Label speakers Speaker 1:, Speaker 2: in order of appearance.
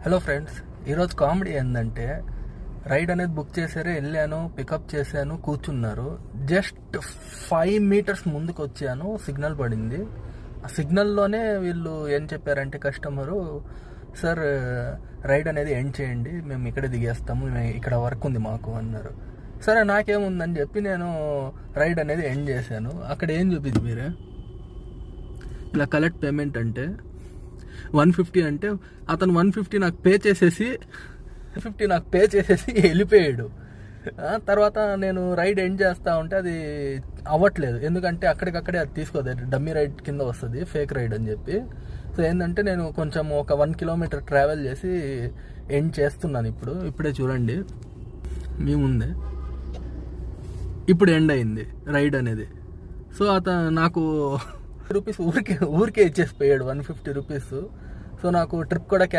Speaker 1: Hello friends, ఈరోజు comedy ఏంటంటే ride అనేది బుక్ చేశారు, వెళ్ళాను, పికప్ చేశాను, కూర్చున్నారు. జస్ట్ 5 మీటర్స్ ముందుకు వచ్చాను, సిగ్నల్ పడింది. ఆ సిగ్నల్లోనే వీళ్ళు ఏం చెప్పారంటే కస్టమరు, సార్ రైడ్ అనేది ఎండ్ చేయండి, మేము ఇక్కడే దిగేస్తాము, ఇక్కడ వర్క్ ఉంది మాకు అన్నారు. సరే నాకేముందని చెప్పి నేను రైడ్ అనేది ఎండ్ చేశాను. అక్కడ ఏం చూపింది మీరు, ఇలా కలెక్ట్ పేమెంట్ అంటే 150 అంటే అతను 150 నాకు పే చేసేసి వెళ్ళిపోయాడు. తర్వాత నేను రైడ్ ఎండ్ చేస్తా ఉంటే అది అవ్వట్లేదు, ఎందుకంటే అక్కడికక్కడే అది తీసుకోదు, డమ్మీ రైడ్ కింద వస్తుంది, ఫేక్ రైడ్ అని చెప్పి. సో ఏంటంటే నేను కొంచెం ఒక 1 కిలోమీటర్ ట్రావెల్ చేసి ఎండ్ చేస్తున్నాను. ఇప్పుడే చూడండి మీ ముందే, ఇప్పుడు ఎండ్ అయింది రైడ్ అనేది. సో అతను నాకు రూపీస్ ఊరికే ఇచ్చేసిపోయాడు, 150 రూపీస్. సో నాకు ట్రిప్ కూడా